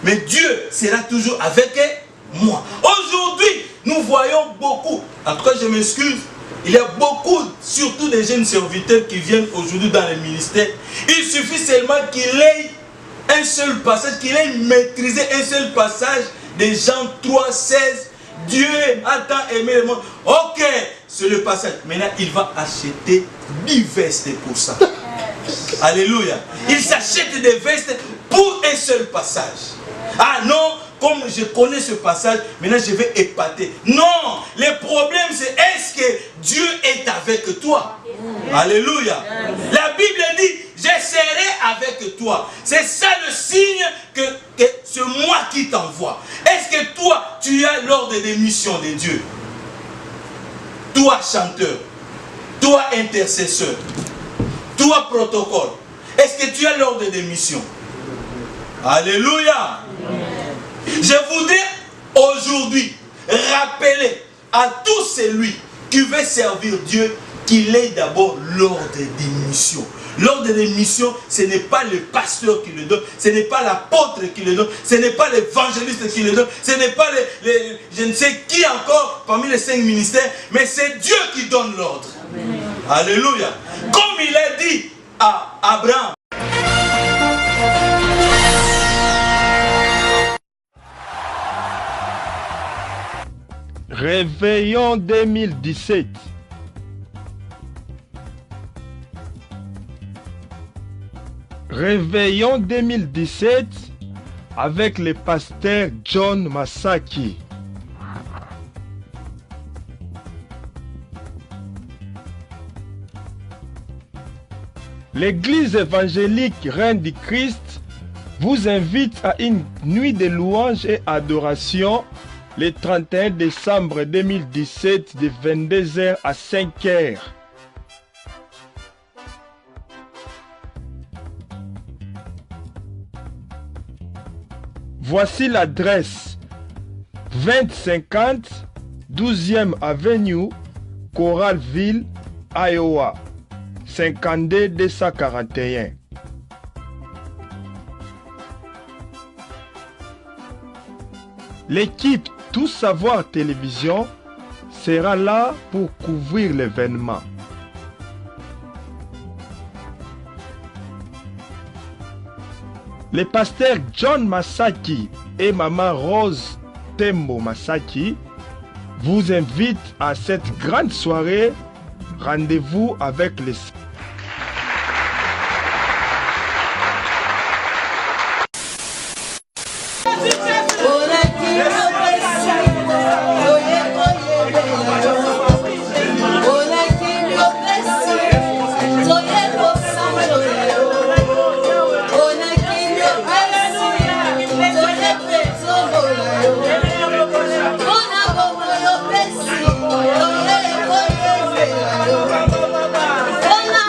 mais Dieu sera toujours avec moi. Aujourd'hui, nous voyons beaucoup, en tout cas je m'excuse, il y a beaucoup, surtout des jeunes serviteurs qui viennent aujourd'hui dans les ministères. Il suffit seulement qu'il ait un seul passage, qu'il ait maîtrisé un seul passage de Jean 3, 16. Dieu a tant aimé le monde. Ok, c'est le passage. Maintenant, il va acheter 10 vestes pour ça. Alléluia. Il s'achète des vestes pour un seul passage. Ah non, comme je connais ce passage, maintenant je vais épater. Non, le problème c'est est-ce que Dieu est avec toi? Alléluia. La Bible dit, je serai avec toi. C'est ça le signe que c'est moi qui t'envoie. Est-ce que toi, tu as l'ordre des missions de Dieu? Toi chanteur, toi intercesseur, toi protocole. Est-ce que tu as l'ordre des missions? Alléluia. Je voudrais aujourd'hui rappeler à tout celui qui veut servir Dieu qu'il ait d'abord l'ordre des missions. L'ordre des missions, ce n'est pas le pasteur qui le donne, ce n'est pas l'apôtre qui le donne, ce n'est pas l'évangéliste qui le donne, ce n'est pas je ne sais qui encore parmi les 5 ministères, mais c'est Dieu qui donne l'ordre. Alléluia. Comme il a dit à Abraham. Réveillon 2017. Réveillon 2017 avec le pasteur John Masaki. L'église évangélique Reine du Christ vous invite à une nuit de louange et adoration le 31 décembre 2017 de 22h à 5h. Voici l'adresse: 2050 12e Avenue, Coralville, Iowa, 52 241. L'équipe Tout Savoir Télévision sera là pour couvrir l'événement. Le pasteur John Masaki et maman Rose Tembo Masaki vous invitent à cette grande soirée. Rendez-vous avec les... Hola.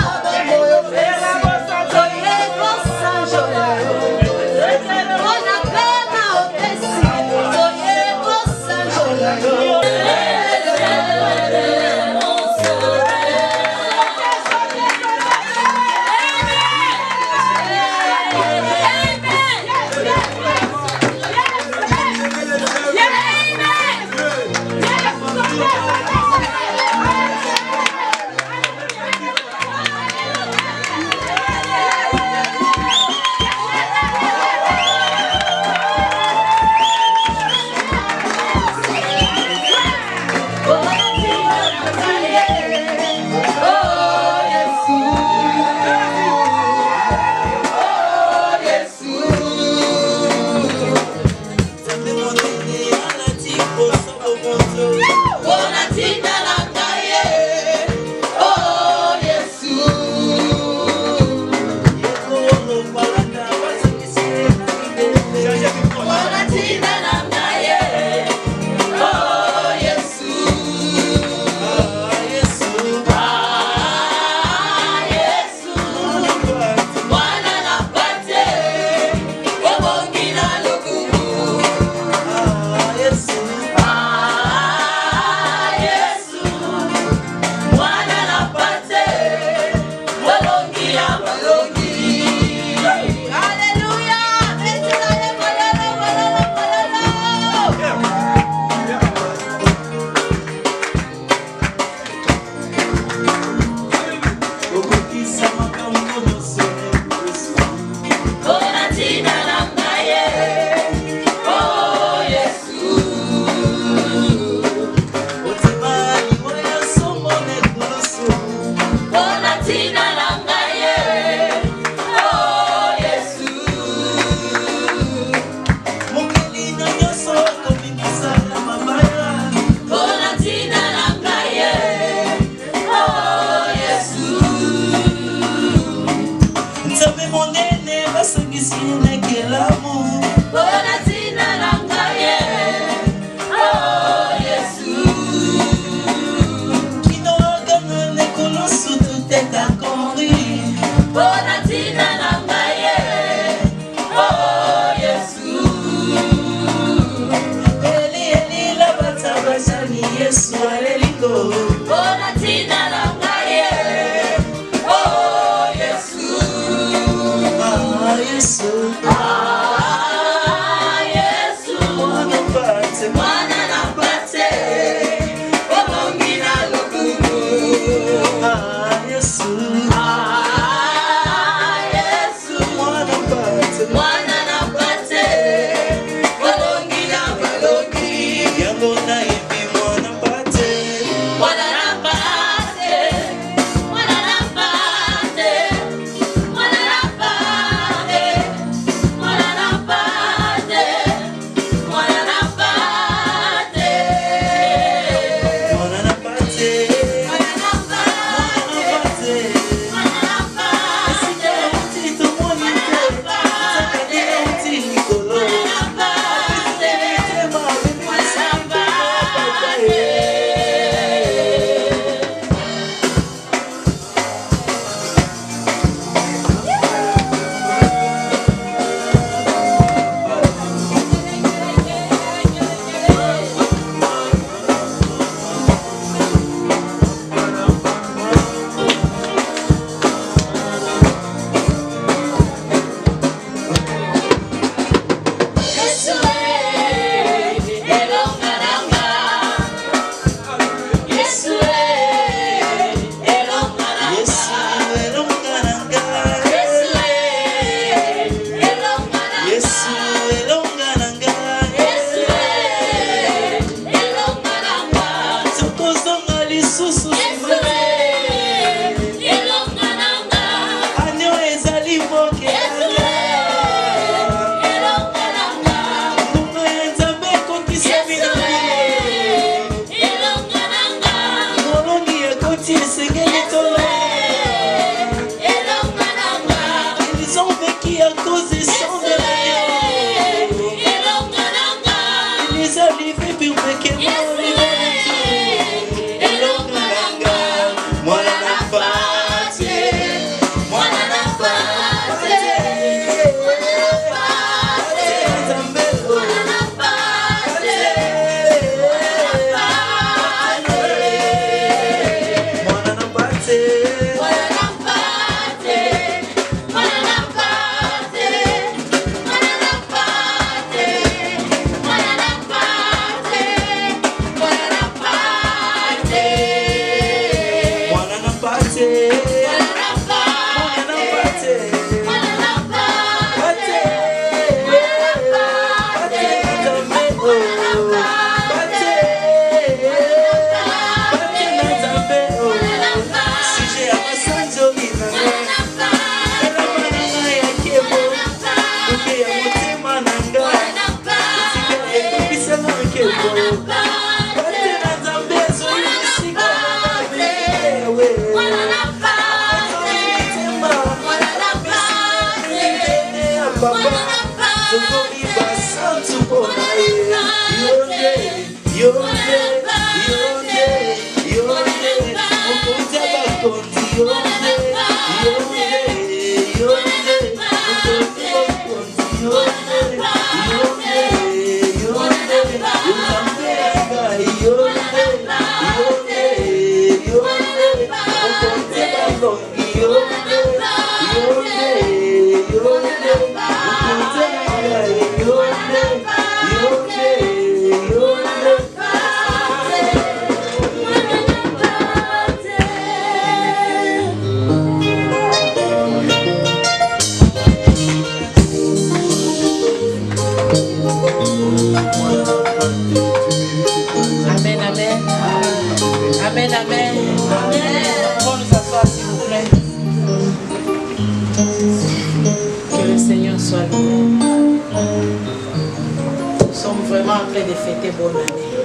De fêter bonne année.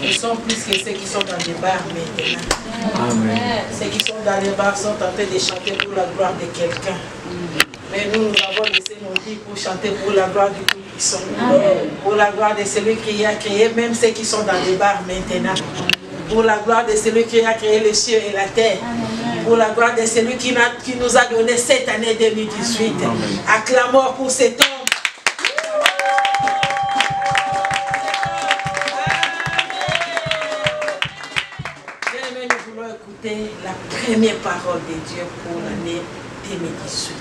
Ils sont plus que ceux qui sont dans les bars maintenant. Amen. Ceux qui sont dans les bars sont en train de chanter pour la gloire de quelqu'un. Mais nous avons laissé nos vies pour chanter pour la gloire du Tout-Puissant. Pour la gloire de celui qui a créé, même ceux qui sont dans les bars maintenant. Pour la gloire de celui qui a créé les cieux et la terre. Pour la gloire de celui qui nous a donné cette année 2018. Acclamons pour cet homme. La première parole de Dieu pour l'année 2018.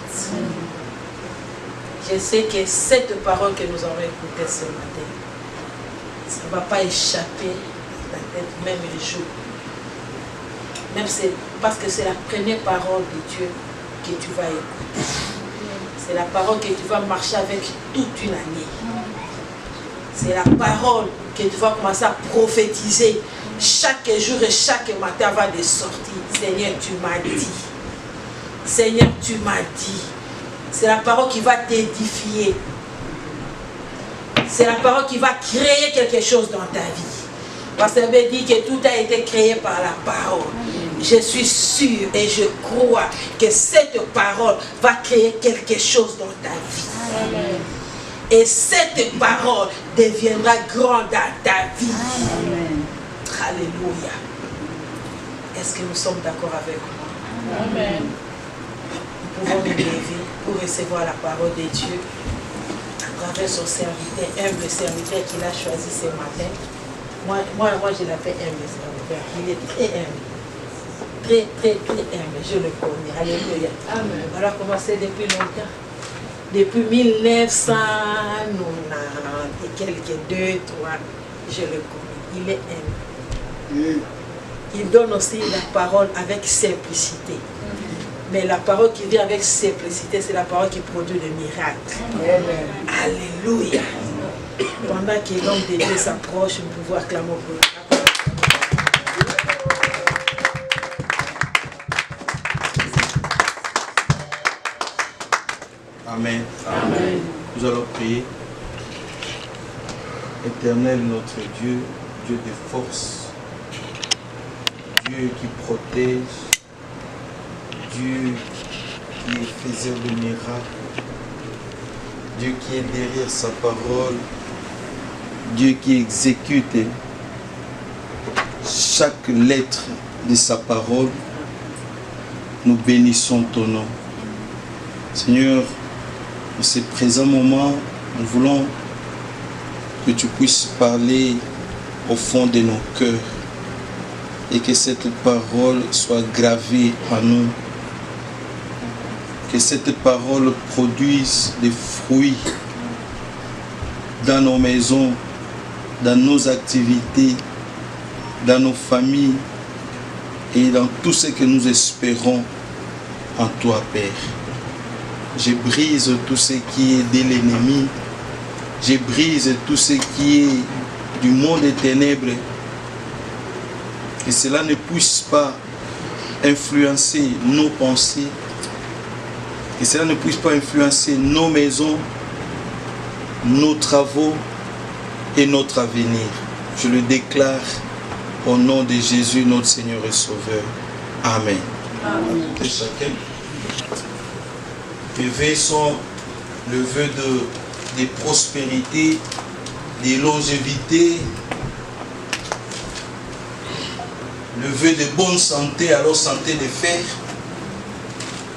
Je sais que cette parole que nous avons écoutée ce matin, ça ne va pas échapper à la tête même le jour. Même parce que c'est la première parole de Dieu que tu vas écouter. C'est la parole que tu vas marcher avec toute une année. C'est la parole que tu vas commencer à prophétiser. Chaque jour et chaque matin avant de sortir. Seigneur, tu m'as dit. Seigneur, tu m'as dit. C'est la parole qui va t'édifier. C'est la parole qui va créer quelque chose dans ta vie. Parce que ça veut dire que tout a été créé par la parole. Je suis sûr et je crois que cette parole va créer quelque chose dans ta vie. Amen. Et cette parole deviendra grande dans ta vie. Amen. Alléluia. Est-ce que nous sommes d'accord avec moi? Amen. Nous pouvons nous lever pour recevoir la parole de Dieu à travers son serviteur, humble serviteur qu'il a choisi ce matin. Moi je l'appelle humble serviteur. Il est très humble. Très humble. Je le connais. Alléluia. Amen. Voilà comment c'est depuis longtemps. Depuis 1900, et quelques 2, 3, je le connais. Il est humble. Il donne aussi la parole avec simplicité. Mais la parole qui vient avec simplicité, c'est la parole qui produit des miracles. Alléluia. Pendant que l'homme de Dieu s'approche, nous pouvons acclamer pour la parole. Amen. Amen. Nous allons prier. Éternel notre Dieu, Dieu de force, Dieu qui protège, Dieu qui est faiseur de miracles, Dieu qui est derrière sa parole, Dieu qui exécute chaque lettre de sa parole. Nous bénissons ton nom. Seigneur, en ce présent moment, nous voulons que tu puisses parler au fond de nos cœurs et que cette parole soit gravée en nous. Que cette parole produise des fruits dans nos maisons, dans nos activités, dans nos familles et dans tout ce que nous espérons en toi, Père. Je brise tout ce qui est de l'ennemi. Je brise tout ce qui est du monde des ténèbres. Que cela ne puisse pas influencer nos pensées. Que cela ne puisse pas influencer nos maisons, nos travaux et notre avenir. Je le déclare au nom de Jésus, notre Seigneur et Sauveur. Amen. Amen. Et chacun éveille son le vœu de prospérité, de longévité, le vœu de bonne santé, alors santé de fer,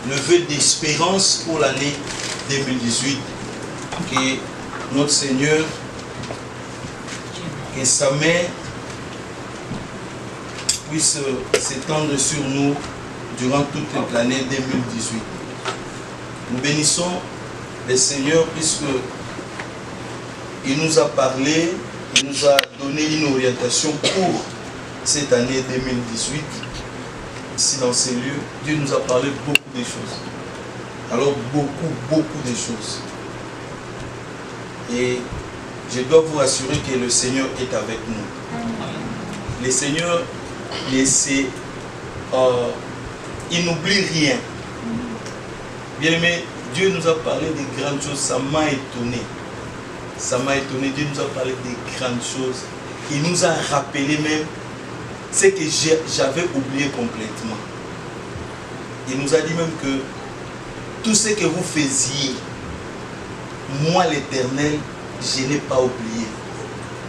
le vœu d'espérance pour l'année 2018, que notre Seigneur, que sa main puisse s'étendre sur nous durant toute l'année 2018. Nous bénissons le Seigneur puisque il nous a parlé, il nous a donné une orientation pour cette année 2018. Ici dans ces lieux, Dieu nous a parlé beaucoup de choses. Alors beaucoup de choses. Et je dois vous rassurer que le Seigneur est avec nous. Le Seigneur, il n'oublie rien. Bien aimé, Dieu nous a parlé de grandes choses, ça m'a étonné. Ça m'a étonné, Dieu nous a parlé de grandes choses. Il nous a rappelé même ce que j'avais oublié complètement. Il nous a dit même que tout ce que vous faisiez, moi l'Éternel, je n'ai pas oublié.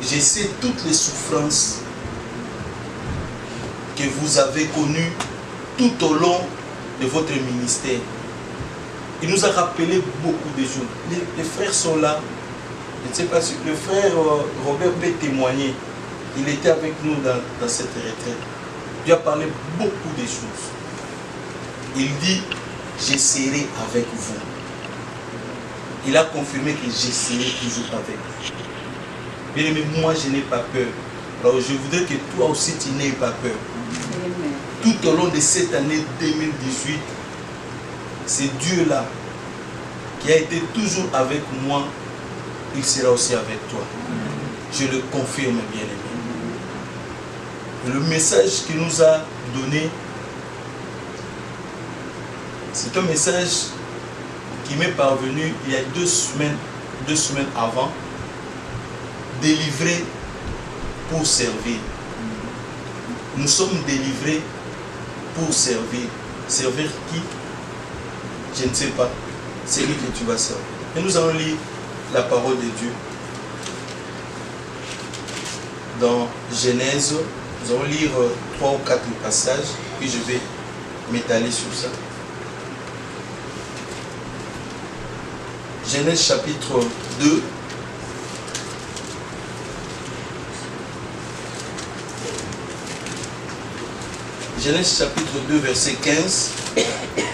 Je sais toutes les souffrances que vous avez connues tout au long de votre ministère. Il nous a rappelé beaucoup de choses. Les frères sont là. Je ne sais pas si le frère Robert peut témoigner. Il était avec nous dans cette retraite. Dieu a parlé beaucoup de choses. Il dit, je serai avec vous. Il a confirmé que je serai toujours avec vous. Bien aimé, moi je n'ai pas peur. Alors je voudrais que toi aussi tu n'aies pas peur. Tout au long de cette année 2018, c'est Dieu-là qui a été toujours avec moi. Il sera aussi avec toi. Je le confirme, bien aimé. Le message qu'il nous a donné, c'est un message qui m'est parvenu il y a 2 semaines avant, délivré pour servir. Nous sommes délivrés pour servir. Servir qui? Je ne sais pas. C'est lui que tu vas servir. Et nous allons lire la parole de Dieu. Dans Genèse, nous allons lire 3 ou 4 passages, puis je vais m'étaler sur ça. Genèse chapitre 2. Genèse chapitre 2, verset 15.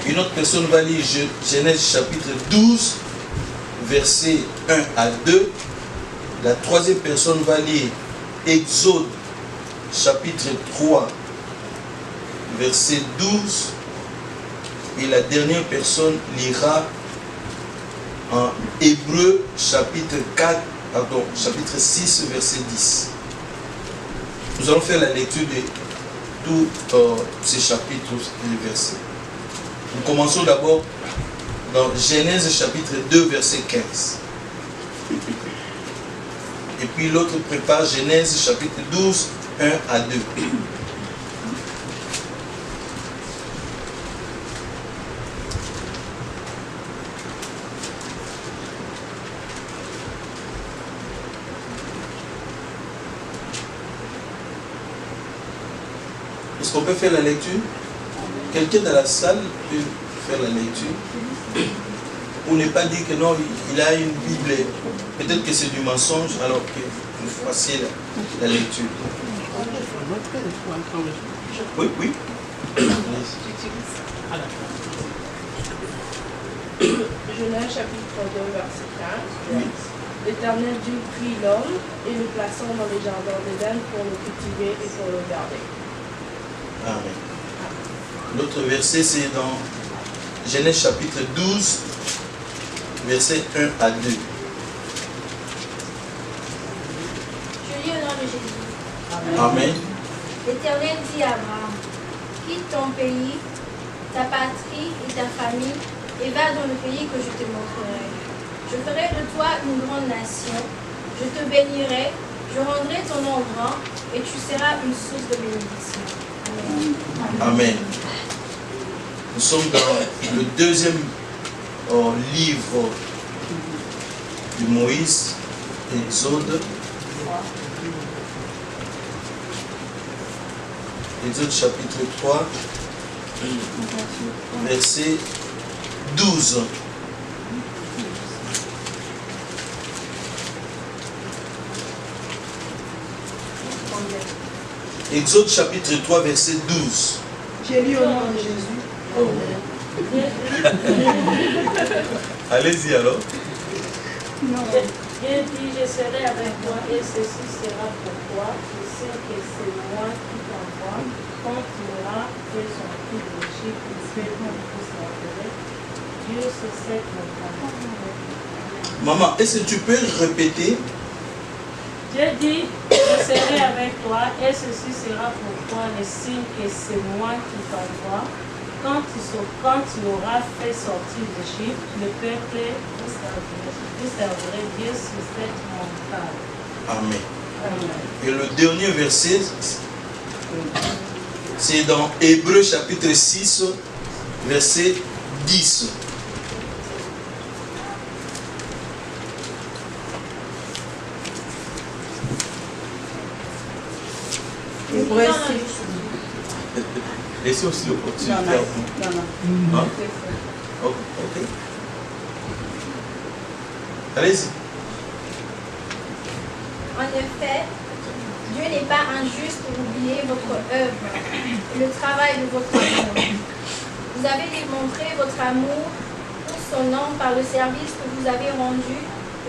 Une autre personne va lire Genèse chapitre 12, verset 1 à 2. La troisième personne va lire Exode chapitre 3, verset 12. Et la dernière personne lira en Hébreu chapitre 6, verset 10. Nous allons faire la lecture de tous ces chapitres et versets. Nous commençons d'abord dans Genèse chapitre 2, verset 15. Et puis l'autre prépare Genèse chapitre 12, 1 à 2. Est-ce qu'on peut faire la lecture? Quelqu'un dans la salle peut faire la lecture? Pour ne pas dire que non, il a une Bible. Peut-être que c'est du mensonge, alors que vous fassiez la lecture. Oui. Genèse chapitre 2, verset 15. Oui. L'Éternel Dieu prit l'homme et le plaça dans les jardins d'Éden pour le cultiver et pour le garder. Amen. L'autre verset, c'est dans Genèse chapitre 12, verset 1 à 2. Je lis au nom de Jésus. Amen. L'Éternel dit à Abraham, quitte ton pays, ta patrie et ta famille, et va dans le pays que je te montrerai. Je ferai de toi une grande nation, je te bénirai, je rendrai ton nom grand, et tu seras une source de bénédiction. Amen. Nous sommes dans le deuxième livre de Moïse, Exode. Exode chapitre 3, verset 12. Exode chapitre 3, verset 12. J'ai lu au nom de Jésus. Allez-y alors. Dieu dit, je serai avec toi et ceci sera pour toi. Je sais que c'est moi qui t'envoie. Quand tu auras fait sortir de l'Égypte, le peuple vous servirait. Dieu se sait mon Maman, est-ce que tu peux répéter? Dieu dit, je serai avec toi et ceci sera pour toi le signe que c'est moi qui t'envoie. Quand tu auras fait sortir d'Égypte, le peuple vous servirait. Dieu sur cette montagne. Amen. Amen. Et le dernier verset, c'est dans Hébreux chapitre 6, verset 10. Hébreux 6. Laissez aussi l'opportunité à vous. Non. Hein? Ok. Allez-y. En effet, Dieu n'est pas injuste pour oublier votre œuvre et le travail de votre amour. Vous avez démontré votre amour pour son nom par le service que vous avez rendu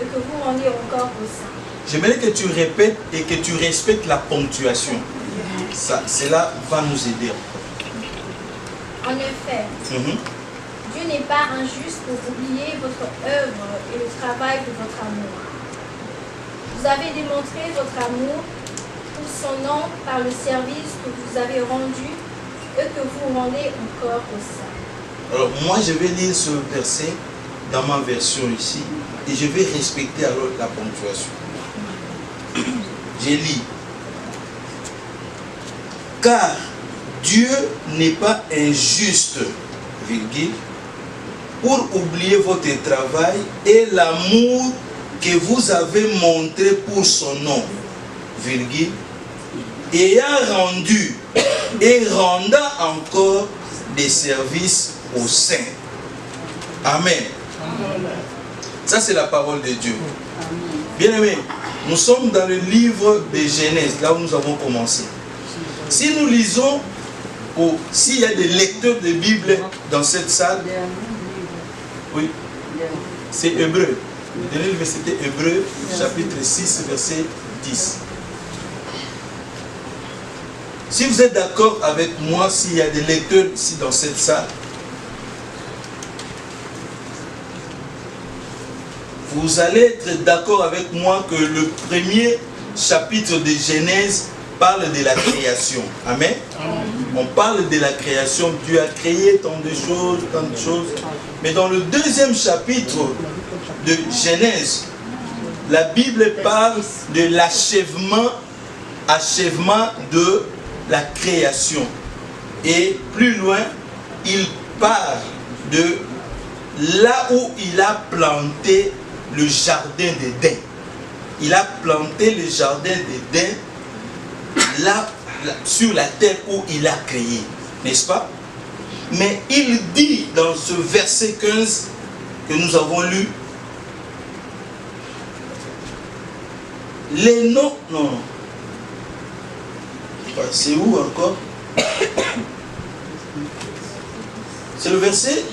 et que vous rendez encore aux saints. J'aimerais que tu répètes et que tu respectes la ponctuation. Cela va nous aider. En effet, Dieu n'est pas injuste pour oublier votre œuvre et le travail de votre amour. Vous avez démontré votre amour pour son nom par le service que vous avez rendu et que vous rendez encore aux saints. Alors moi je vais lire ce verset dans ma version ici et je vais respecter alors la ponctuation. J'ai lu. Car Dieu n'est pas injuste, virgule, pour oublier votre travail et l'amour que vous avez montré pour son nom, virgule, ayant rendu et rendant encore des services aux saints. Amen. Ça c'est la parole de Dieu. Bien-aimés, nous sommes dans le livre de Genèse, là où nous avons commencé. Si nous lisons, ou s'il y a des lecteurs de Bible dans cette salle, oui, c'est Hébreu. Le dernier livre c'était Hébreu, chapitre 6, verset 10. Si vous êtes d'accord avec moi, s'il y a des lecteurs ici dans cette salle, vous allez être d'accord avec moi que le premier chapitre de Genèse parle de la création. Amen. On parle de la création. Dieu a créé tant de choses. Mais dans le deuxième chapitre de Genèse, la Bible parle de l'achèvement de la création. Et plus loin, il parle de là où il a planté le jardin d'Éden. Il a planté le jardin d'Éden là, sur la terre où il a créé, n'est-ce pas? Mais il dit dans ce verset 15 que nous avons lu, les noms, non, c'est où encore? C'est le verset?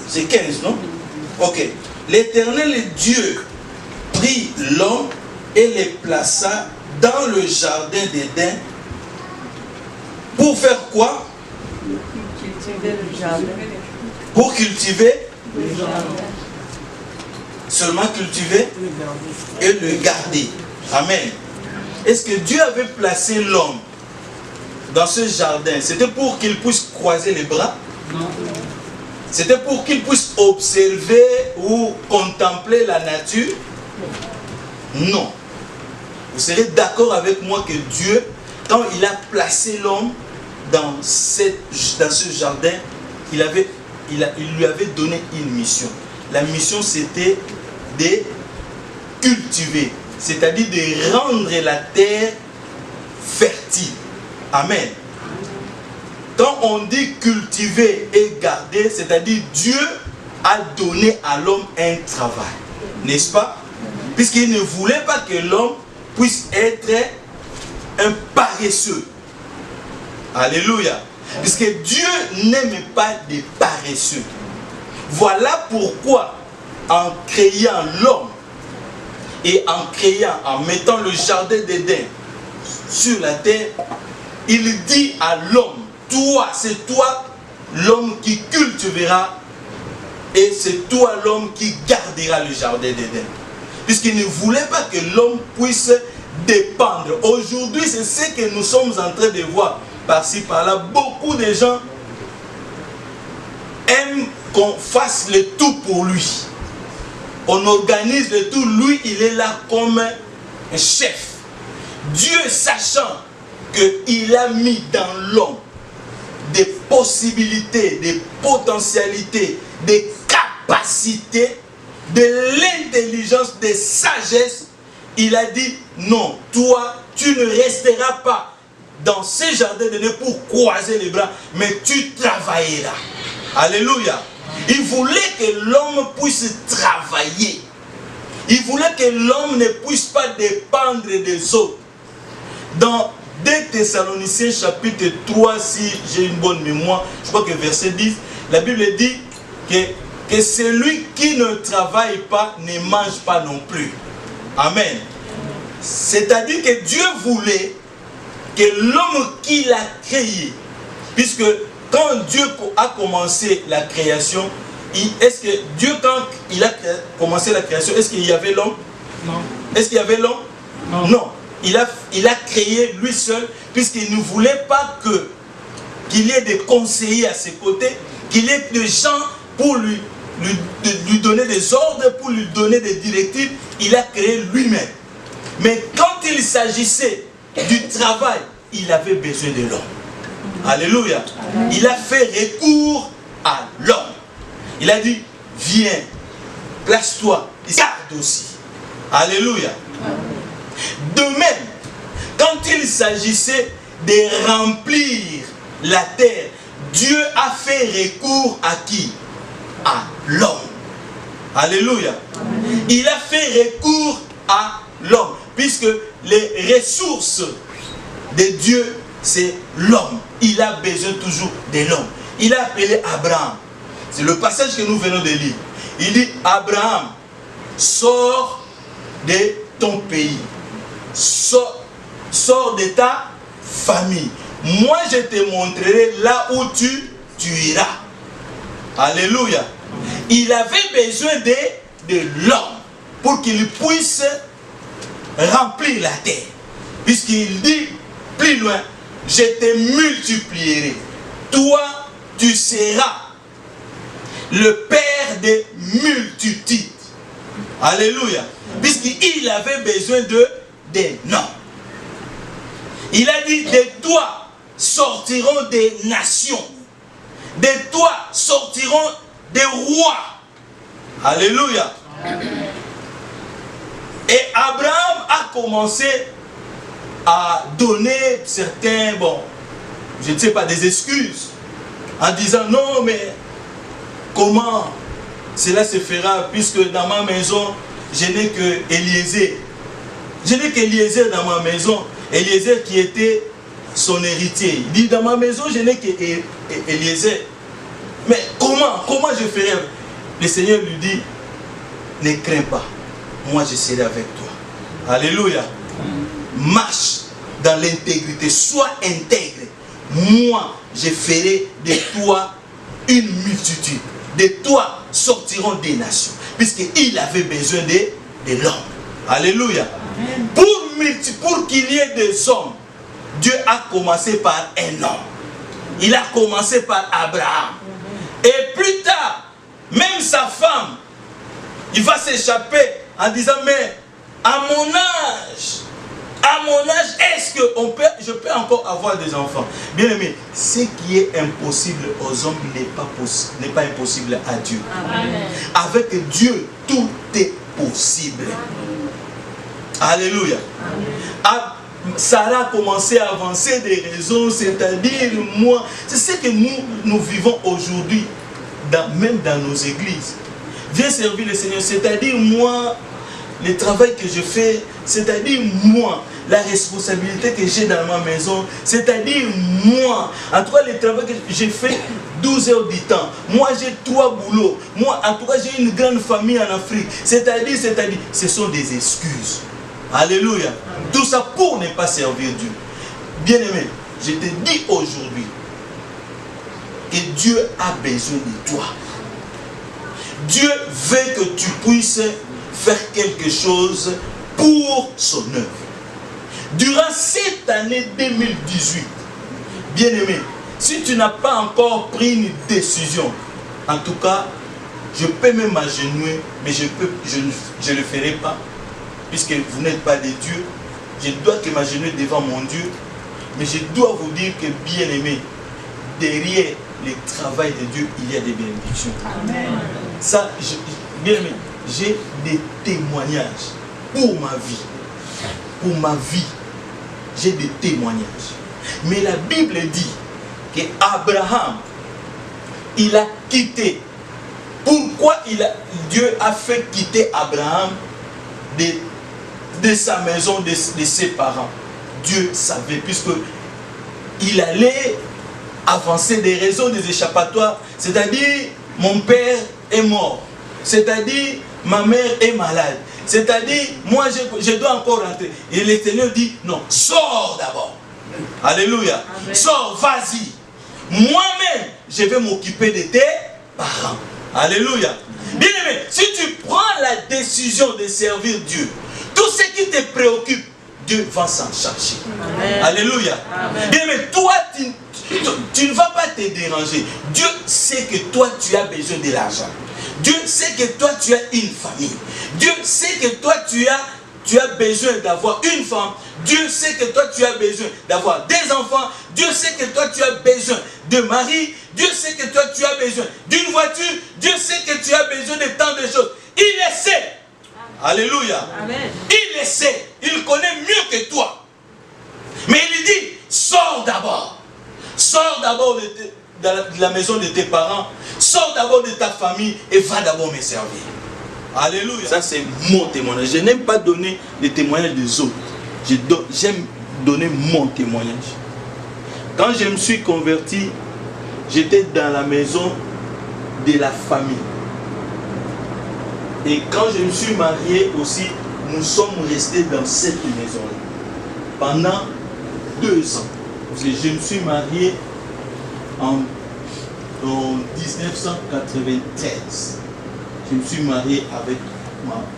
C'est 15, non? Ok. L'Éternel Dieu prit l'homme et les plaça dans le jardin d'Éden. Pour faire quoi? Pour cultiver le jardin. Seulement cultiver et le garder. Amen. Est-ce que Dieu avait placé l'homme dans ce jardin? C'était pour qu'il puisse croiser les bras? Non. C'était pour qu'il puisse observer ou contempler la nature? Non. Vous serez d'accord avec moi que Dieu, quand il a placé l'homme dans ce jardin, il lui avait donné une mission. La mission c'était de cultiver, c'est-à-dire de rendre la terre fertile. Amen. Quand on dit cultiver et garder, c'est-à-dire Dieu a donné à l'homme un travail, n'est-ce pas? Puisqu'il ne voulait pas que l'homme puisse être un paresseux. Alléluia. Puisque Dieu n'aime pas des paresseux. Voilà pourquoi, en créant l'homme et en mettant le jardin d'Éden sur la terre, il dit à l'homme, toi, c'est toi l'homme qui cultivera et c'est toi l'homme qui gardera le jardin d'Éden. Puisqu'il ne voulait pas que l'homme puisse dépendre. Aujourd'hui, c'est ce que nous sommes en train de voir par-ci, par-là. Beaucoup de gens aiment qu'on fasse le tout pour lui. On organise le tout. Lui, il est là comme un chef. Dieu, sachant qu'il a mis dans l'homme des possibilités, des potentialités, des capacités, de l'intelligence, des sagesses, il a dit non, toi, tu ne resteras pas dans ce jardin de Dieu pour croiser les bras, mais tu travailleras. Alléluia. Il voulait que l'homme puisse travailler. Il voulait que l'homme ne puisse pas dépendre des autres. Dans 2 Thessaloniciens chapitre 3, si j'ai une bonne mémoire, je crois que verset 10, la Bible dit que celui qui ne travaille pas ne mange pas non plus. Amen. C'est-à-dire que Dieu voulait que l'homme qu'il a créé, puisque quand Dieu a commencé la création, est-ce que Dieu, quand il a commencé la création, est-ce qu'il y avait l'homme? Non. Est-ce qu'il y avait l'homme? Non. Non. Il a créé lui seul, puisqu'il ne voulait pas qu'il y ait des conseillers à ses côtés, qu'il y ait des gens pour lui donner des ordres, pour lui donner des directives. Il a créé lui-même. Mais quand il s'agissait du travail, il avait besoin de l'homme. Alléluia. Il a fait recours à l'homme. Il a dit, viens, place-toi, garde aussi. Alléluia. De même, quand il s'agissait de remplir la terre, Dieu a fait recours à qui? À l'homme. Alléluia. Il a fait recours à l'homme, puisque les ressources de Dieu, c'est l'homme. Il a besoin toujours de l'homme. Il a appelé Abraham. C'est le passage que nous venons de lire. Il dit, Abraham, sors de ton pays. Sors de ta famille. Moi, je te montrerai là où tu iras. Alléluia. Il avait besoin de l'homme pour qu'il puisse remplir la terre. Puisqu'il dit plus loin, je te multiplierai. Toi, tu seras le père des multitudes. Alléluia. Puisqu'il avait besoin des noms. Il a dit, de toi sortiront des nations. De toi sortiront des rois. Alléluia. Et Abraham a commencé à donner certains, je ne sais pas, des excuses. En disant, non, mais comment cela se fera, puisque dans ma maison, je n'ai que Eliezer. Je n'ai qu'Eliezer dans ma maison. Eliezer qui était son héritier. Il dit, dans ma maison, je n'ai qu'Eliezer. Mais comment je ferai? Le Seigneur lui dit, ne crains pas. Moi, je serai avec toi. Alléluia. Marche dans l'intégrité. Sois intègre. Moi, je ferai de toi une multitude. De toi sortiront des nations. Puisqu'il avait besoin de l'homme. Alléluia. Pour qu'il y ait des hommes, Dieu a commencé par un homme. Il a commencé par Abraham. Et plus tard, même sa femme, il va s'échapper en disant, mais à mon âge, est-ce que je peux encore avoir des enfants? Bien aimé, ce qui est impossible aux hommes n'est pas impossible à Dieu. Amen. Avec Dieu, tout est possible. Alléluia. Sarah a commencé à avancer des raisons, c'est-à-dire moi, c'est ce que nous vivons aujourd'hui, même dans nos églises. Viens servir le Seigneur, c'est-à-dire moi, le travail que je fais, c'est-à-dire moi, la responsabilité que j'ai dans ma maison, c'est-à-dire moi, en tout cas le travail que j'ai fait 12 heures du temps, moi j'ai 3 boulots, moi en tout cas j'ai une grande famille en Afrique, c'est-à-dire, ce sont des excuses. Alléluia. Tout ça pour ne pas servir Dieu. Bien-aimé, je te dis aujourd'hui que Dieu a besoin de toi. Dieu veut que tu puisses faire quelque chose pour son œuvre. Durant cette année 2018, bien-aimé, si tu n'as pas encore pris une décision, en tout cas, je peux même m'agenouiller, mais je ne le ferai pas, puisque vous n'êtes pas des dieux. Je dois que m'agenouiller devant mon Dieu, mais je dois vous dire que, bien-aimé, derrière le travail de Dieu, il y a des bénédictions. Amen. Ça, bien-aimé, j'ai des témoignages pour ma vie. Pour ma vie, j'ai des témoignages. Mais la Bible dit qu'Abraham, il a quitté. Pourquoi Dieu a fait quitter Abraham de sa maison, de ses parents? Dieu savait, puisque il allait avancer des raisons, des échappatoires. C'est-à-dire, mon père est mort. C'est-à-dire, ma mère est malade. C'est-à-dire, moi, je dois encore rentrer. Et le Seigneur dit, non, sors d'abord. Alléluia. Amen. Sors, vas-y. Moi-même, je vais m'occuper de tes parents. Alléluia. Bien-aimé, si tu prends la décision de servir Dieu, tout ce qui te préoccupe, Dieu va s'en charger. Amen. Alléluia. Bien-aimé, toi, tu ne vas pas te déranger. Dieu sait que toi, tu as besoin de l'argent. Dieu sait que toi, tu as une famille. Dieu sait que toi, tu as besoin d'avoir une femme. Dieu sait que toi, tu as besoin d'avoir des enfants. Dieu sait que toi, tu as besoin de mari. Dieu sait que toi, tu as besoin d'une voiture. Dieu sait que tu as besoin de tant de choses. Il le sait. Alléluia. Amen. Il le sait. Il connaît mieux que toi. Mais il dit, sors d'abord. Sors d'abord de la maison de tes parents. Sors d'abord de ta famille et va d'abord me servir. Alléluia. Ça, c'est mon témoignage. Je n'aime pas donner les témoignages des autres. J'aime donner mon témoignage. Quand je me suis converti, j'étais dans la maison de la famille. Et quand je me suis marié aussi, nous sommes restés dans cette maison-là pendant 2 ans. Parce que je me suis marié en 1993. Je me suis marié avec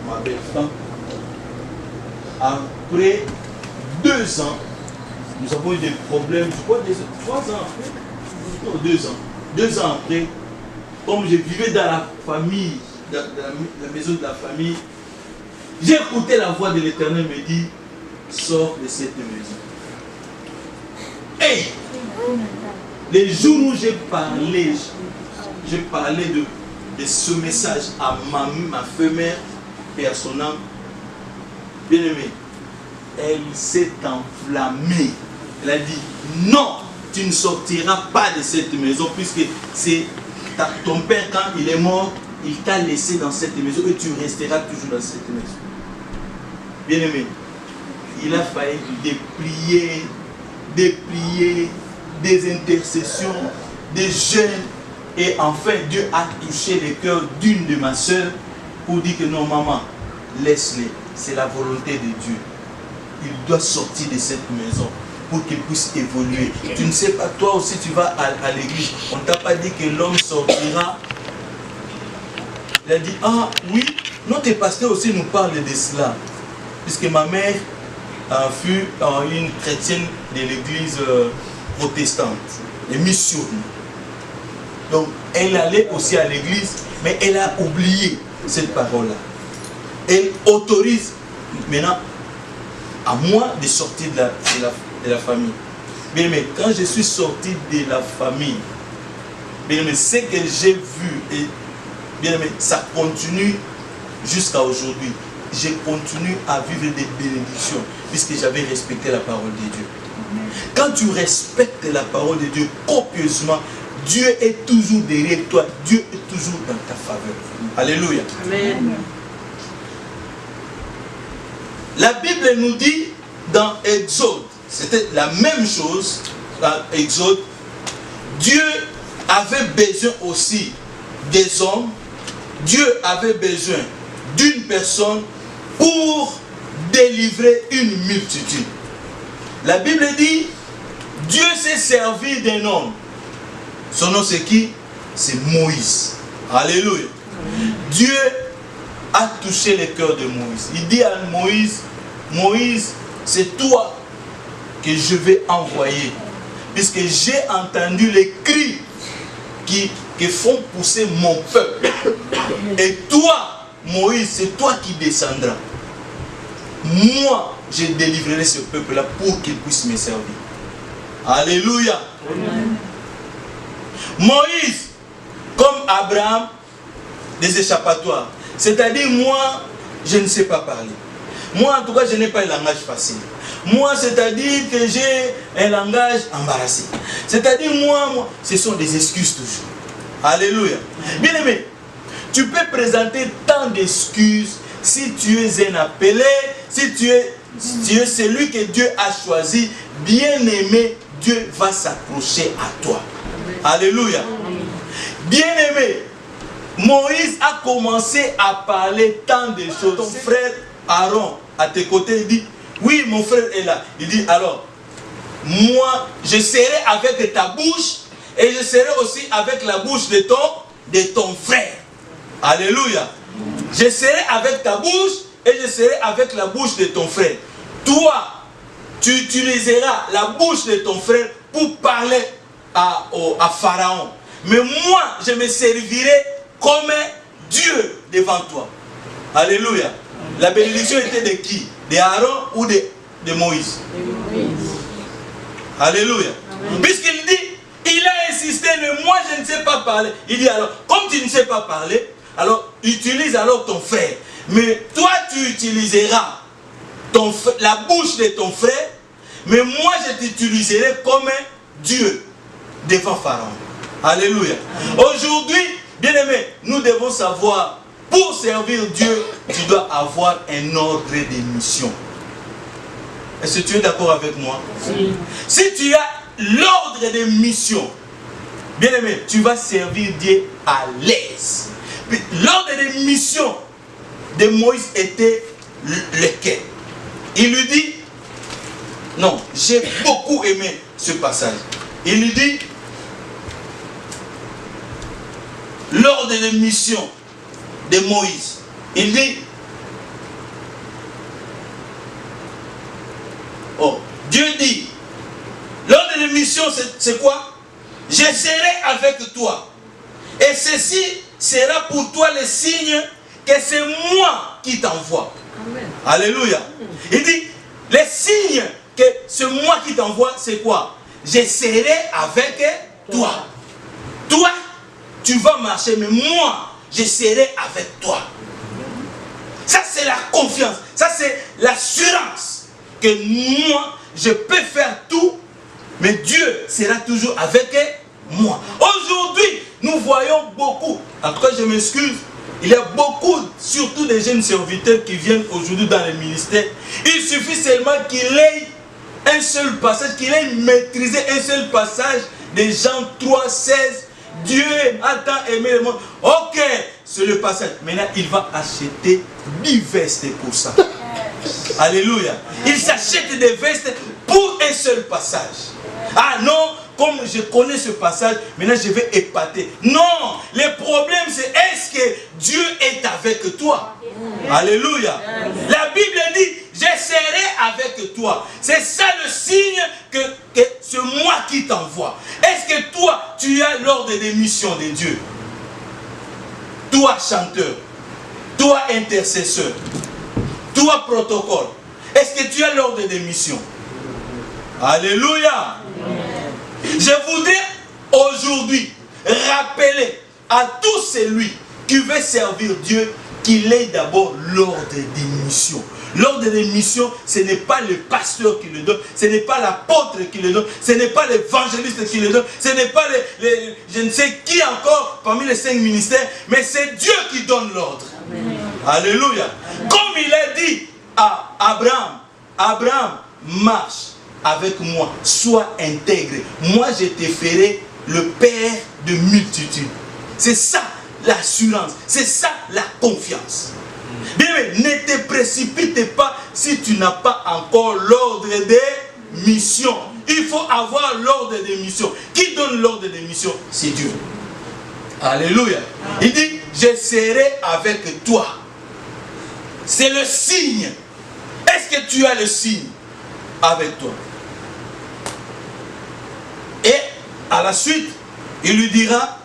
ma belle-femme. Après 2 ans, nous avons eu des problèmes. Je crois 3 ans après. Non, 2 ans. 2 ans après, comme je vivais dans la famille, dans la maison de la famille, j'ai écouté la voix de l'Éternel me dire, sors de cette maison. Et les jours où j'ai parlé de ce message à ma femelle personnelle, bien aimée, elle s'est enflammée. Elle a dit, non, tu ne sortiras pas de cette maison, puisque c'est ton père, quand il est mort, il t'a laissé dans cette maison et tu resteras toujours dans cette maison. Bien aimé, il a fallu des prières, des intercessions, des jeûnes. Et enfin, Dieu a touché le cœur d'une de ma soeur pour dire que non, maman, laisse-le. C'est la volonté de Dieu. Il doit sortir de cette maison pour qu'il puisse évoluer. Tu ne sais pas, toi aussi tu vas à l'église. On ne t'a pas dit que l'homme sortira. Il a dit, ah oui, notre pasteur aussi nous parle de cela. Puisque ma mère fut une chrétienne de l'église protestante, et missionnaire. Donc elle allait aussi à l'église, mais elle a oublié cette parole-là. Elle autorise maintenant à moi de sortir de la famille. Bien, mais quand je suis sorti de la famille, bien, mais ce que j'ai vu, et bien, mais ça continue jusqu'à aujourd'hui. je continue à vivre des bénédictions puisque j'avais respecté la parole de Dieu. Quand tu respectes la parole de Dieu copieusement, Dieu est toujours derrière toi. Dieu est toujours dans ta faveur. Alléluia. Amen. La Bible nous dit dans Exode, c'était la même chose dans Exode, Dieu avait besoin aussi des hommes, Dieu avait besoin d'une personne pour délivrer une multitude. La Bible dit, Dieu s'est servi d'un homme. Son nom c'est qui? C'est Moïse. Alléluia. Dieu a touché le cœur de Moïse. Il dit à Moïse, Moïse, c'est toi que je vais envoyer. Puisque j'ai entendu les cris qui font pousser mon peuple. Et toi, Moïse, c'est toi qui descendras. Moi, je délivrerai ce peuple-là pour qu'il puisse me servir. Alléluia. Amen. Moïse, comme Abraham, des échappatoires. C'est-à-dire, moi, je ne sais pas parler. Moi, en tout cas, je n'ai pas un langage facile. Moi, c'est-à-dire que j'ai un langage embarrassé. C'est-à-dire, moi, ce sont des excuses toujours. Alléluia. Bien aimé, tu peux présenter tant d'excuses si tu es un appelé, si tu es celui que Dieu a choisi. Bien aimé, Dieu va s'approcher à toi. Alléluia. Bien aimé, Moïse a commencé à parler tant de choses. Ton frère Aaron, à tes côtés, il dit, oui, mon frère est là. Il dit, alors, moi, je serai avec ta bouche et je serai aussi avec la bouche de ton frère. Alléluia. Je serai avec ta bouche et je serai avec la bouche de ton frère. Toi, tu utiliseras la bouche de ton frère pour parler à Pharaon. Mais moi, je me servirai comme Dieu devant toi. Alléluia. La bénédiction était de qui? De Aaron ou de Moïse? Alléluia. Puisqu'il dit, il a insisté, mais moi je ne sais pas parler. Il dit alors, comme tu ne sais pas parler, alors utilise alors ton frère. Mais toi tu utiliseras la bouche de ton frère, mais moi je t'utiliserai comme Dieu devant Pharaon. Alléluia. Aujourd'hui, bien aimé, nous devons savoir, pour servir Dieu, tu dois avoir un ordre de mission. Est-ce que tu es d'accord avec moi? Oui. Si tu as l'ordre de mission, bien aimé, tu vas servir Dieu à l'aise. L'ordre de mission de Moïse était lequel? Il lui dit, non, j'ai beaucoup aimé ce passage. Il lui dit, l'ordre de mission de Moïse, il dit, oh, Dieu dit, l'ordre de mission c'est quoi? Je serai avec toi. Et ceci sera pour toi le signe que c'est moi qui t'envoie. Alléluia. Il dit, le signe que c'est moi qui t'envoie, c'est quoi? Je serai avec toi. Toi, tu vas marcher, mais moi, je serai avec toi. Ça, c'est la confiance. Ça, c'est l'assurance que moi, je peux faire tout, mais Dieu sera toujours avec moi. Aujourd'hui, nous voyons beaucoup, en tout cas, je m'excuse, il y a beaucoup, surtout des jeunes serviteurs qui viennent aujourd'hui dans le ministère. Il suffit seulement qu'il ait un seul passage, qu'il ait maîtrisé un seul passage de Jean 3, 16. Dieu a tant aimé le monde. Ok, c'est le passage. Maintenant, il va acheter 10 vestes pour ça. Alléluia. Il s'achète des vestes pour un seul passage. Ah non, comme je connais ce passage, maintenant je vais épater. Non, le problème c'est est-ce que Dieu est avec toi? Alléluia. La Bible dit, je serai avec toi. C'est ça le signe que c'est moi qui t'envoie. Est-ce que toi, tu as l'ordre de mission de Dieu? Toi chanteur, toi intercesseur, toi protocole. Est-ce que tu as l'ordre de mission? Alléluia. Je voudrais aujourd'hui rappeler à tout celui qui veut servir Dieu qu'il ait d'abord l'ordre des missions. L'ordre des missions, ce n'est pas le pasteur qui le donne, ce n'est pas l'apôtre qui le donne, ce n'est pas l'évangéliste qui le donne, ce n'est pas je ne sais qui encore parmi les 5 ministères, mais c'est Dieu qui donne l'ordre. Alléluia. Amen. Comme il a dit à Abraham, Abraham, marche avec moi, sois intègre. Moi, je te ferai le père de multitudes. C'est ça l'assurance, c'est ça la confiance. Bien, mais ne te précipite pas si tu n'as pas encore l'ordre des missions. Il faut avoir l'ordre des missions. Qui donne l'ordre des missions? C'est Dieu. Alléluia. Il dit, je serai avec toi. C'est le signe. Est-ce que tu as le signe avec toi? Et à la suite, il lui dira,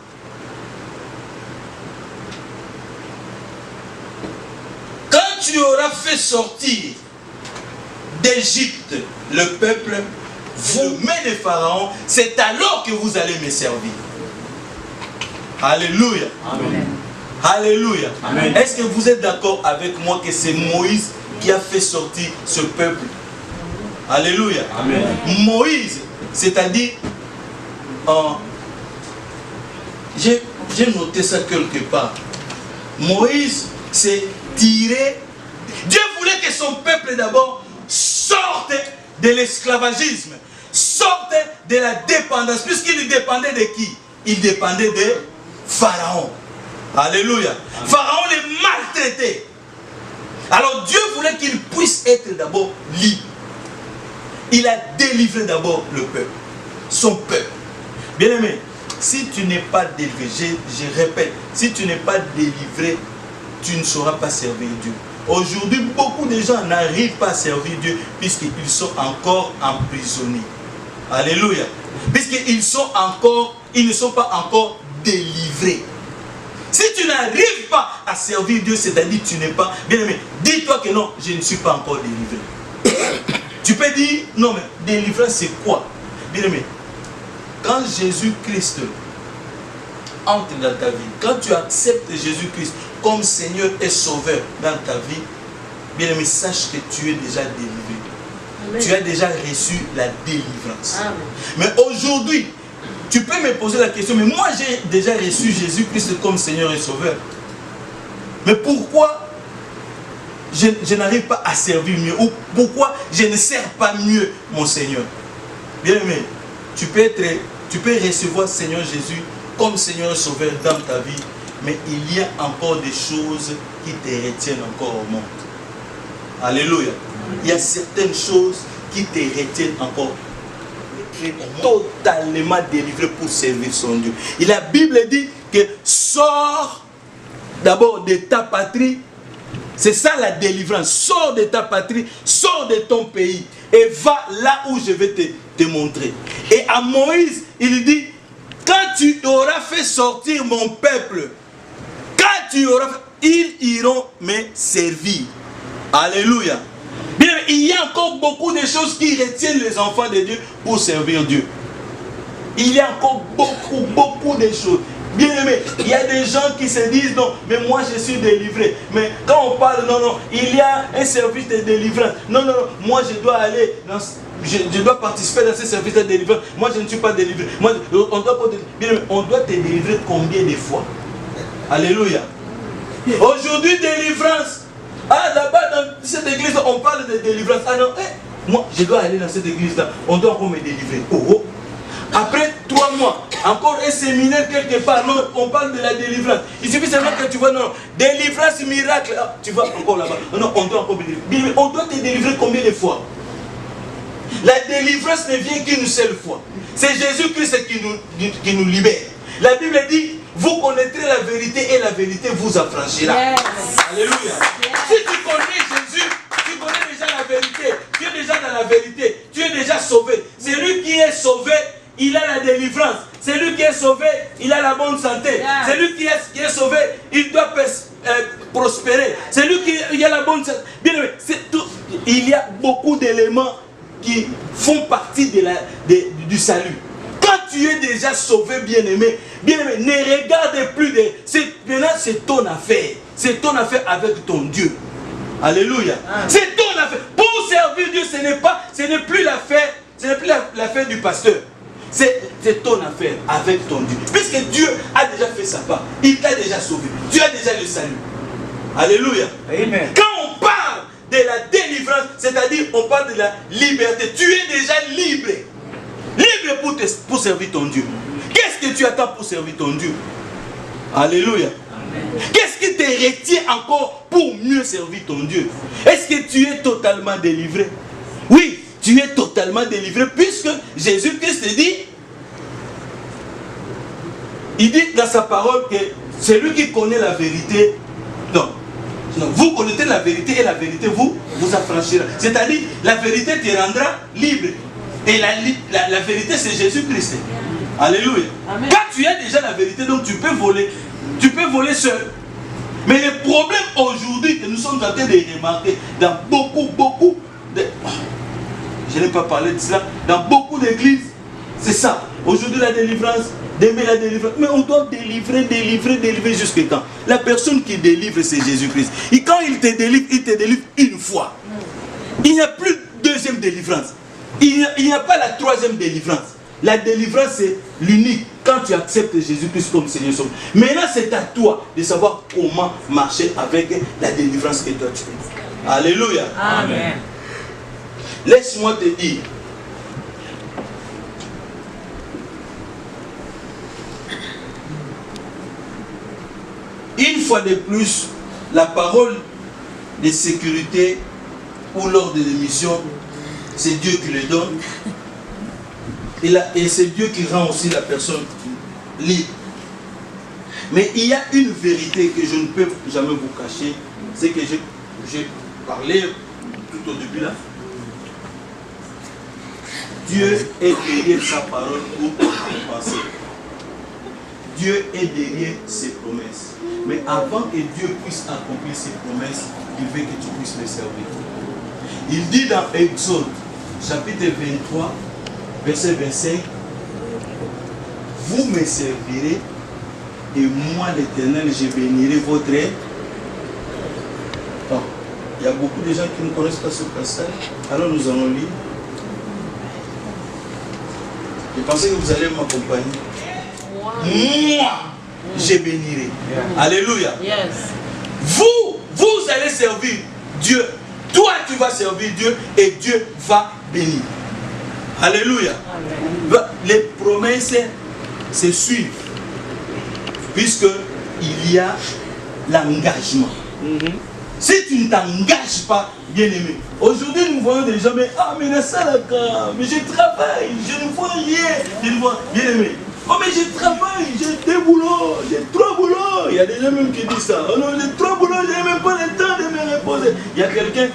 quand tu auras fait sortir d'Égypte le peuple, vous mains de Pharaon, c'est alors que vous allez me servir. Alléluia. Amen. Alléluia. Est-ce que vous êtes d'accord avec moi que c'est Moïse qui a fait sortir ce peuple? Alléluia. Amen. Moïse, c'est-à-dire, j'ai noté ça quelque part. Moïse s'est tiré. Dieu voulait que son peuple d'abord sorte de l'esclavagisme, sorte de la dépendance, puisqu'il dépendait de qui? Il dépendait de Pharaon. Alléluia. Amen. Pharaon les maltraitait. Alors Dieu voulait qu'il puisse être d'abord libre. Il a délivré d'abord le peuple, son peuple. Bien aimé, si tu n'es pas délivré, je répète, si tu n'es pas délivré, tu ne sauras pas servir Dieu. Aujourd'hui, beaucoup de gens n'arrivent pas à servir Dieu puisqu'ils sont encore emprisonnés. Alléluia. Puisqu'ils ils ne sont pas encore délivrés. Si tu n'arrives pas à servir Dieu, c'est-à-dire que tu n'es pas... Bien aimé, dis-toi que non, je ne suis pas encore délivré. Tu peux dire, non mais délivrance c'est quoi? Bien aimé, quand Jésus-Christ entre dans ta vie, quand tu acceptes Jésus-Christ comme Seigneur et Sauveur dans ta vie, bien aimé, sache que tu es déjà délivré. Amen. Tu as déjà reçu la délivrance. Amen. Mais aujourd'hui, tu peux me poser la question, mais moi j'ai déjà reçu Jésus-Christ comme Seigneur et Sauveur. Mais pourquoi je n'arrive pas à servir mieux? Ou pourquoi je ne sers pas mieux mon Seigneur? Bien aimé, tu peux recevoir Seigneur Jésus comme Seigneur et Sauveur dans ta vie, mais il y a encore des choses qui te retiennent encore au monde. Alléluia. Il y a certaines choses qui te retiennent encore. Totalement délivré pour servir son Dieu. Et la Bible dit que sors d'abord de ta patrie. C'est ça la délivrance. Sors de ta patrie, sors de ton pays et va là où je vais te montrer. Et à Moïse, il dit, quand tu auras fait sortir mon peuple, quand tu auras fait, ils iront me servir. Alléluia. Bien, il y a encore beaucoup de choses qui retiennent les enfants de Dieu pour servir Dieu. Il y a encore beaucoup de choses. Bien aimé, il y a des gens qui se disent non, mais moi je suis délivré. Mais quand on parle, non, il y a un service de délivrance. Non, moi je dois aller dans... Je dois participer dans ce service de délivrance. Moi je ne suis pas délivré. On doit te délivrer combien de fois? Alléluia. Aujourd'hui, délivrance. Ah, là-bas, dans cette église, on parle de délivrance. Ah non, moi, je dois aller dans cette église-là. On doit encore me délivrer. Oh. Après 3 mois, encore un séminaire quelque part. Non, on parle de la délivrance. Il suffit seulement que tu vois, non, délivrance miracle. Ah, tu vas encore là-bas. Non, on doit encore me délivrer. On doit te délivrer combien de fois? La délivrance ne vient qu'une seule fois. C'est Jésus-Christ qui nous libère. La Bible dit, vous connaîtrez la vérité et la vérité vous affranchira. Yes. Alléluia. Yes. Si tu connais Jésus, tu connais déjà la vérité. Tu es déjà dans la vérité. Tu es déjà sauvé. C'est lui qui est sauvé, il a la délivrance. C'est lui qui est sauvé, il a la bonne santé. Yeah. C'est lui qui est sauvé, il doit prospérer. C'est lui qui a la bonne santé. Bien, il y a beaucoup d'éléments qui font partie du salut. Quand tu es déjà sauvé, bien-aimé, ne regarde plus maintenant c'est ton affaire. C'est ton affaire avec ton Dieu. Alléluia. C'est ton affaire. Pour servir Dieu, ce n'est plus l'affaire du pasteur. C'est ton affaire avec ton Dieu. Puisque Dieu a déjà fait sa part. Il t'a déjà sauvé. Dieu a déjà le salut. Alléluia. Amen. Quand on parle de la délivrance, c'est-à-dire on parle de la liberté. Tu es déjà libre. Libre pour servir ton Dieu. Qu'est-ce que tu attends pour servir ton Dieu? Alléluia. Qu'est-ce qui te retient encore pour mieux servir ton Dieu? Est-ce que tu es totalement délivré? Oui, tu es totalement délivré puisque Jésus-Christ dit, il dit dans sa parole que celui qui connaît la vérité, non, vous connaissez la vérité et la vérité vous affranchira. C'est-à-dire la vérité te rendra libre. Et la vérité c'est Jésus-Christ. Alléluia. Amen. Quand tu as déjà la vérité, donc tu peux voler. Tu peux voler seul. Mais le problème aujourd'hui que nous sommes en train de remarquer dans beaucoup de... Je n'ai pas parlé de cela. Dans beaucoup d'églises, c'est ça. Aujourd'hui la délivrance, demain la délivrance. Mais on doit délivrer jusqu'à quand? La personne qui délivre, c'est Jésus-Christ. Et quand il te délivre une fois. Il n'y a plus de deuxième délivrance. Il n'y a pas la troisième délivrance. La délivrance, c'est l'unique quand tu acceptes Jésus-Christ comme Seigneur Sauveur. Maintenant, c'est à toi de savoir comment marcher avec la délivrance que toi tu fais. Alléluia. Amen. Laisse-moi te dire. Une fois de plus, la parole de sécurité ou l'ordre de mission, c'est Dieu qui le donne. Et c'est Dieu qui rend aussi la personne libre. Mais il y a une vérité que je ne peux jamais vous cacher. C'est que j'ai parlé tout au début là. Dieu est derrière sa parole pour penser. Dieu est derrière ses promesses. Mais avant que Dieu puisse accomplir ses promesses, il veut que tu puisses le servir. Il dit dans Exode, chapitre 23, verset 25, vous me servirez et moi l'Éternel, je bénirai votre... Oh, il y a beaucoup de gens qui ne connaissent pas ce passage. Alors nous allons lire. Je pensais que vous allez m'accompagner. Moi, je bénirai. Alléluia. Vous allez servir Dieu. Toi, tu vas servir Dieu et Dieu va bénir. Alléluia. Amen. Les promesses se suivent. Puisqu'il y a l'engagement. Si tu ne t'engages pas, bien aimé. Aujourd'hui, nous voyons des gens, mais je travaille, je ne vois rien. Je ne vois, bien aimé. Oh, mais je travaille, j'ai 2 boulots, j'ai 3 boulots. Il y a des gens même qui disent ça. Oh non, j'ai 3 boulots, je n'ai même pas le temps de me reposer. Il y a quelqu'un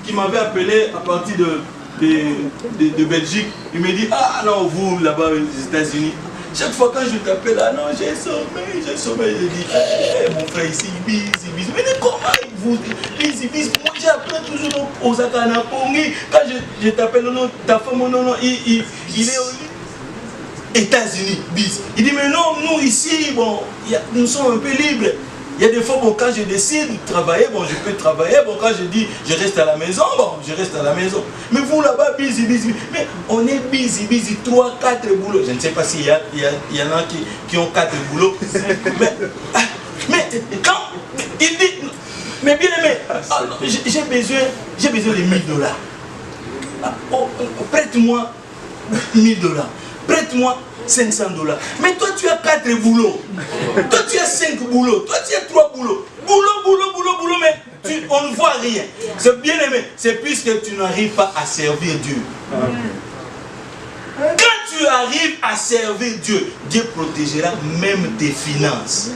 qui m'avait appelé à partir de Belgique. Il me dit, ah non, vous là-bas aux États-Unis. Chaque fois quand je t'appelle, ah non, j'ai sommeil. Je dis, hey, mon frère ici, il bise. Mais comment vous il bise? Moi j'appelle toujours aux Akanapongi. Quand je t'appelle, non, ta femme, non, il est aux États-Unis, bise. Il dit, mais non, nous ici, bon, nous sommes un peu libres. Il y a des fois, bon, quand je décide de travailler, bon, je peux travailler. Bon, quand je dis, je reste à la maison, bon, je reste à la maison. Mais vous là-bas, busy. Mais on est busy, 3, 4 boulots. Je ne sais pas s'il y en a qui ont 4 boulots. mais quand il dit, mais bien aimé, j'ai besoin de $1000. Prête-moi $1000. Prête-moi $500. Mais toi tu as 4 boulots. Toi tu as 5 boulots. Toi tu as 3 boulots. Boulot, mais on ne voit rien. C'est bien aimé. C'est puisque tu n'arrives pas à servir Dieu. Quand tu arrives à servir Dieu, Dieu protégera même tes finances.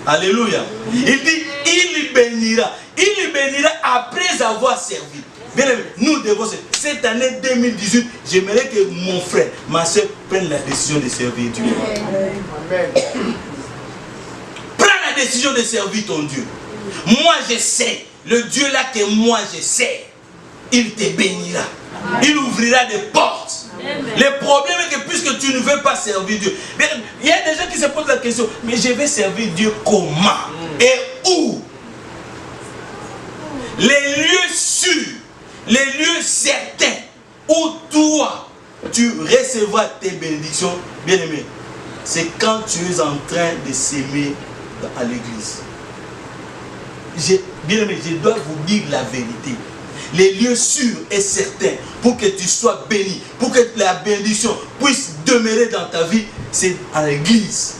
Alléluia. Il dit, il bénira. Il bénira après avoir servi. Bien aimé, nous devons, cette année 2018, j'aimerais que mon frère, ma soeur prennent la décision de servir Dieu. Amen. Prends la décision de servir ton Dieu. Moi je sais, le Dieu là que moi je sais, il te bénira. Il ouvrira des portes. Le problème est que puisque tu ne veux pas servir Dieu, il y a des gens qui se posent la question, mais je vais servir Dieu comment et où? Les lieux sûrs, les lieux certains où toi, tu recevras tes bénédictions, bien aimé, c'est quand tu es en train de s'aimer à l'église. Bien aimé, je dois vous dire la vérité. Les lieux sûrs et certains pour que tu sois béni, pour que la bénédiction puisse demeurer dans ta vie, c'est à l'église.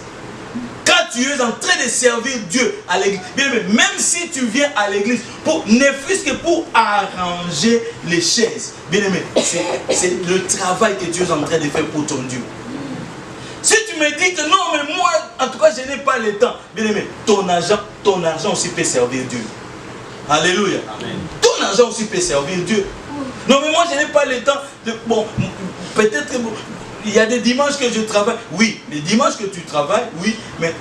Quand tu es en train de servir Dieu à l'église, bien aimé, même si tu viens à l'église, ne fût-ce que pour arranger les chaises, bien aimé, c'est le travail que tu es en train de faire pour ton Dieu. Si tu me dis que non, mais moi, en tout cas, je n'ai pas le temps, bien aimé, ton argent aussi peut servir Dieu. Alléluia. Amen. Ton argent aussi peut servir Dieu. Non, mais moi, je n'ai pas le temps de... Bon, peut-être que... Il y a des dimanches que je travaille. Oui, les dimanches que tu travailles, oui, mais...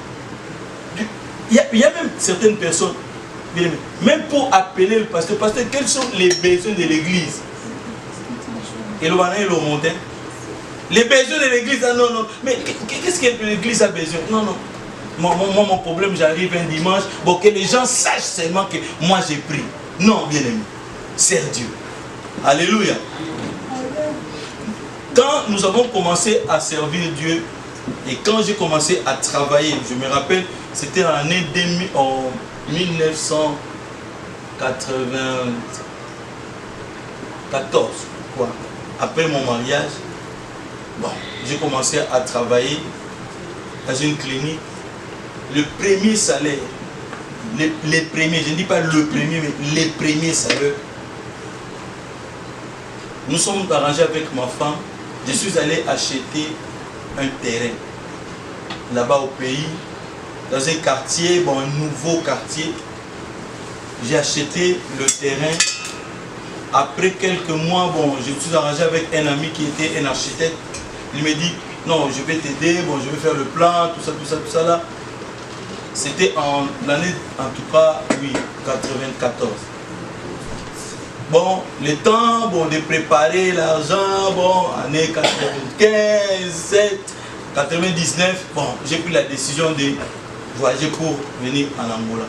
Il y a même certaines personnes, bien aimé, même pour appeler le pasteur, quels sont les besoins de l'église? Et le matin, le montait. Les besoins de l'église, ah non, non. Mais qu'est-ce que l'église a besoin? Non, non. Moi, mon problème, j'arrive un dimanche, bon, que les gens sachent seulement que moi j'ai pris. Non, bien aimé, sers Dieu. Alléluia. Quand nous avons commencé à servir Dieu, et quand j'ai commencé à travailler, je me rappelle, c'était en l'année 1994, quoi. Après mon mariage, bon, j'ai commencé à travailler dans une clinique. Le premier salaire, les premiers, je ne dis pas le premier, mais les premiers salaires, nous sommes arrangés avec ma femme. Je suis allé acheter un terrain là-bas au pays, dans un quartier, bon, un nouveau quartier. J'ai acheté le terrain. Après quelques mois, bon, je me suis arrangé avec un ami qui était un architecte. Il me dit, non, je vais t'aider, bon, je vais faire le plan, tout ça là. C'était en l'année, en tout cas, oui, 94. Bon, le temps, bon, de préparer l'argent, bon, année 95, 7, 99, bon, j'ai pris la décision de voyager pour venir en Angola.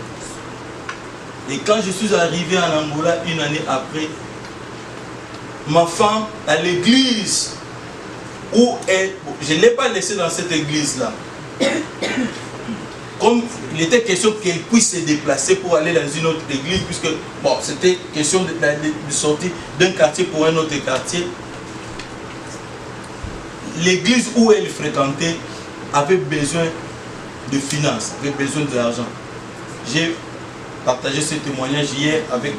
Et quand je suis arrivé en Angola, une année après, ma femme, à l'église, où elle, je ne l'ai pas laissée dans cette église-là. Comme il était question qu'elle puisse se déplacer pour aller dans une autre église, puisque bon, c'était question de sortir d'un quartier pour un autre quartier. L'église où elle fréquentait avait besoin de finances, avait besoin d'argent. J'ai partagé ce témoignage hier avec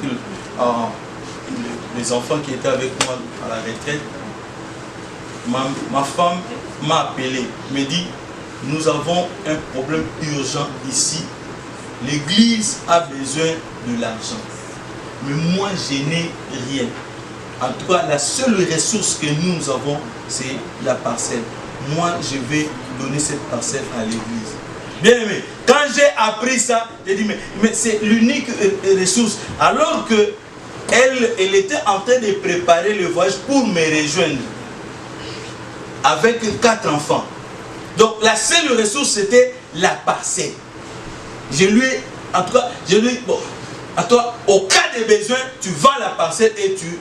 les enfants qui étaient avec moi à la retraite. Ma femme m'a appelé, me dit, nous avons un problème urgent ici. L'église a besoin de l'argent. Mais moi, je n'ai rien. En tout cas, la seule ressource que nous avons, c'est la parcelle. Moi, je vais donner cette parcelle à l'église. Bien aimé, quand j'ai appris ça, j'ai dit, mais c'est l'unique ressource. Alors que elle était en train de préparer le voyage pour me rejoindre. Avec 4 enfants. Donc la seule ressource c'était la parcelle. Je lui ai, en tout cas, je lui ai, bon, à toi, au cas des besoins, tu vends la parcelle et tu